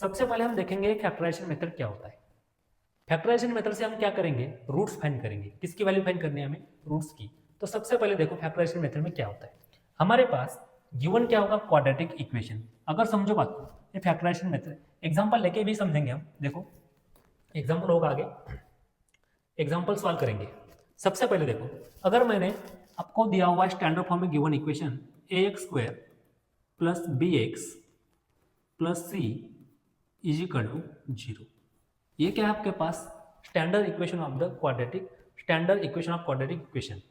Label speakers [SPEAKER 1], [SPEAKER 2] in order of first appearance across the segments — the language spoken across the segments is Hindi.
[SPEAKER 1] सबसे पहले हम देखेंगे फैक्टराइजेशन मेथड क्या होता है। फैक्टराइजेशन मेथड से हम क्या करेंगे, रूट्स फाइंड करेंगे। किसकी वैल्यू फाइंड करनी है हमें, रूट्स की। तो सबसे पहले देखो फैक्टराइजेशन मेथड में क्या होता है। हमारे पास गिवन क्या होगा, क्वाड्रेटिक इक्वेशन। अगर समझो बात को, ये फैक्टराइजेशन मेथड एग्जांपल लेके भी समझेंगे हम। देखो एग्जांपल होगा आगे, एग्जांपल सॉल्व करेंगे। सबसे पहले देखो, अगर मैंने आपको दिया हुआ स्टैंडर्ड फॉर्म में given equation ax square plus bx plus c is equal to 0, ये क्या है आपके पास, standard equation of the quadratic, standard equation of quadratic equation,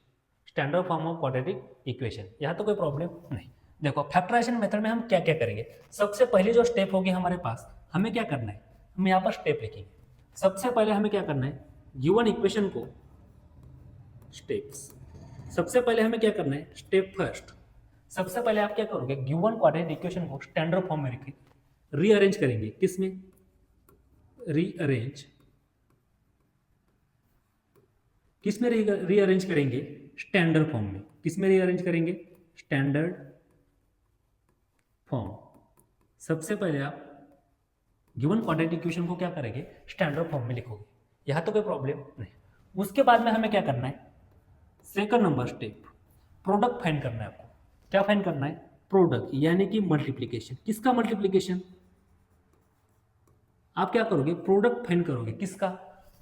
[SPEAKER 1] standard form of quadratic equation. यहाँ तो कोई प्रॉब्लम नहीं। देखो फैक्टराइजेशन मेथड में हम क्या क्या करेंगे। सबसे पहली जो स्टेप होगी हमारे पास, हमें क्या करना है, हम यहाँ पर स्टेप लिखेंगे। सबसे पहले हमें क्या करना है, गिवन इक्वेशन को स्टेप्स, सबसे पहले हमें क्या करना है, स्टेप फर्स्ट। सबसे पहले आप क्या करोगे, गिवन क्वाड्रेटिक इक्वेशन को स्टैंडर्ड फॉर्म में लिखेंगे, रीअरेंज करेंगे। किसमें, रीअरेंज, किसमें रीअरेंज करेंगे, स्टैंडर्ड फॉर्म में। किसमें रीअरेंज करेंगे, स्टैंडर्ड फॉर्म। सबसे पहले आप गिवन क्वाड्रेटिक इक्वेशन को क्या करेंगे, स्टैंडर्ड फॉर्म में लिखोगे। यहां तो कोई प्रॉब्लम नहीं। उसके बाद में हमें क्या करना है, second number step, product find करना है आपको। क्या फाइंड करना है, प्रोडक्ट यानी कि मल्टीप्लीकेशन। किसका मल्टीप्लीकेशन, आप क्या करोगे, प्रोडक्ट फाइंड करोगे। किसका,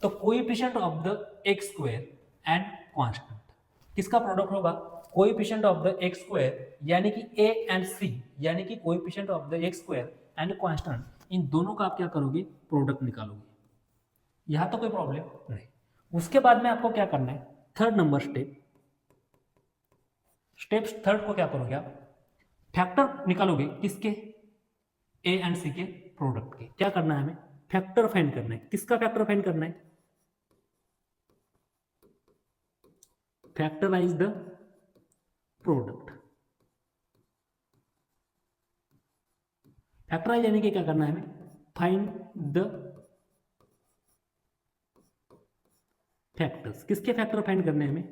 [SPEAKER 1] तो coefficient of the x square and constant. किसका प्रोडक्ट होगा, coefficient of the x square यानी कि ए एंड सी, यानी कि coefficient of the x square and constant, इन दोनों का आप क्या करोगे, प्रोडक्ट निकालोगे। यहां तो कोई प्रॉब्लम नहीं। उसके बाद में आपको क्या करना है, third number step, step third को क्या करोगे आप, फैक्टर निकालोगे। किसके, ए एंड सी के प्रोडक्ट के। क्या करना है हमें, फैक्टर फाइंड करना है। किसका फैक्टर फाइंड करना है, फैक्टराइज द प्रोडक्ट। फैक्टराइज यानी कि क्या करना है हमें, फाइंड द फैक्टर्स। किसके फैक्टर फाइंड करने हैं हमें,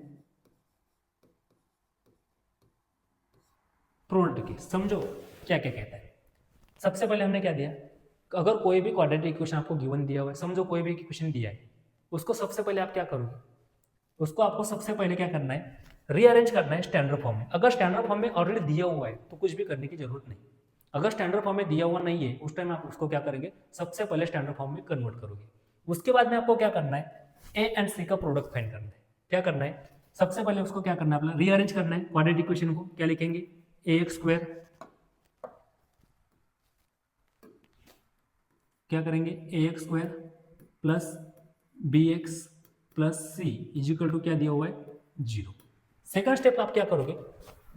[SPEAKER 1] प्रोडक्ट के। समझो क्या क्या कहता है। सबसे पहले हमने क्या दिया, अगर कोई भी क्वाड्रेटिक इक्वेशन आपको गिवन दिया हुआ है, समझो कोई भी इक्वेशन दिया है, उसको सबसे पहले आप क्या करोगे, उसको आपको सबसे पहले क्या करना है, रीअरेंज करना है स्टैंडर्ड फॉर्म में। अगर स्टैंडर्ड फॉर्म में ऑलरेडी दिया हुआ है तो कुछ भी करने की जरूरत नहीं। अगर स्टैंडर्ड फॉर्म में दिया हुआ नहीं है, उस टाइम आप उसको क्या करेंगे, सबसे पहले स्टैंडर्ड फॉर्म में कन्वर्ट करोगे। उसके बाद में आपको क्या करना है, ए एंड सी का प्रोडक्ट फाइंड करना है। क्या करना है, सबसे पहले उसको क्या करना है, अपना रीअरेंज करना है क्वाड्रेटिक इक्वेशन को। क्या लिखेंगे, ए एक्स स्क्वायर, क्या करेंगे, a x square plus b x plus c is equal to क्या दिया हुआ है, 0। सेकंड स्टेप आप क्या करोगे,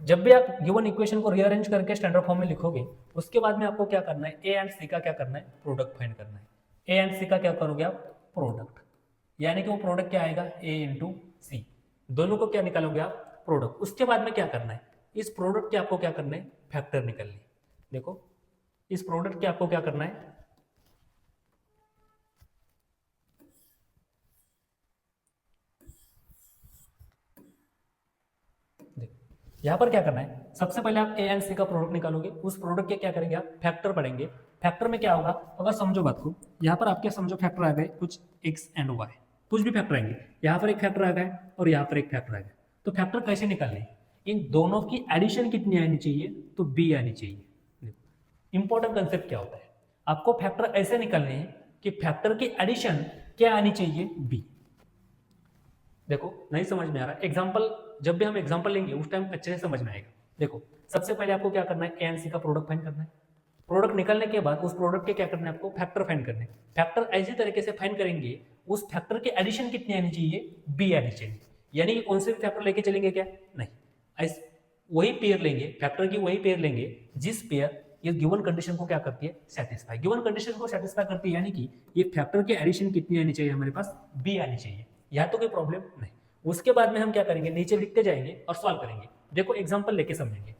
[SPEAKER 1] जब भी आप गिवन इक्वेशन को रीअरेंज करके स्टैंडर्ड फॉर्म में लिखोगे, उसके बाद में आपको क्या करना है, ए एंड सी का क्या करना है, प्रोडक्ट फाइंड करना है। ए एंड सी का क्या करोगे आप, प्रोडक्ट, यानी कि वो प्रोडक्ट क्या आएगा, ए इंटू सी। दोनों को क्या निकालोगे आप, प्रोडक्ट। उसके बाद में क्या करना है, इस प्रोडक्ट के आपको क्या करना है, फैक्टर निकालनी। देखो इस प्रोडक्ट के आपको क्या करना है, यहाँ पर क्या करना है, सबसे पहले आप ए एंड सी का प्रोडक्ट निकालोगे। उस प्रोडक्ट के क्या करेंगे आप, फैक्टर पढ़ेंगे। फैक्टर में क्या होगा, अगर समझो बात को, यहाँ पर आपके समझो फैक्टर आ गए कुछ एक्स एंड वाई, कुछ भी फैक्टर आएंगे। यहाँ पर एक फैक्टर आ गया और यहाँ पर एक फैक्टर आ गया। तो फैक्टर कैसे निकालने, इन दोनों की एडिशन कितनी आनी चाहिए, तो बी आनी चाहिए। इंपॉर्टेंट कंसेप्ट क्या होता है, आपको फैक्टर ऐसे निकालने हैं कि फैक्टर की एडिशन क्या आनी चाहिए, बी। देखो नहीं समझ में आ रहा, एग्जांपल जब भी हम एग्जांपल लेंगे उस टाइम अच्छे से समझ में आएगा। देखो सबसे पहले आपको क्या करना है, ए एंड सी का प्रोडक्ट फाइंड करना है। प्रोडक्ट निकालने के बाद उस प्रोडक्ट के क्या करना है, आपको फैक्टर फाइंड करने हैं। फैक्टर ऐसी तरीके से फाइंड करेंगे, उस फैक्टर की एडिशन कितनी आनी चाहिए, बी आनी चाहिए। यानी कि कौन से भी फैक्टर लेके चलेंगे क्या, नहीं, ऐसे वही पेयर लेंगे, फैक्टर की वही पेयर लेंगे जिस पेयर ये गिवन कंडीशन को क्या करती है, सेटिस्फाई। गिवन कंडीशन को सेटिस्फाई करती है, यानी कि ये फैक्टर की एडिशन कितनी आनी चाहिए, हमारे पास बी आनी चाहिए। यहाँ तो कोई प्रॉब्लम नहीं। उसके बाद में हम क्या करेंगे, नीचे लिखते जाएंगे और सॉल्व करेंगे। देखो एग्जांपल लेके समझेंगे।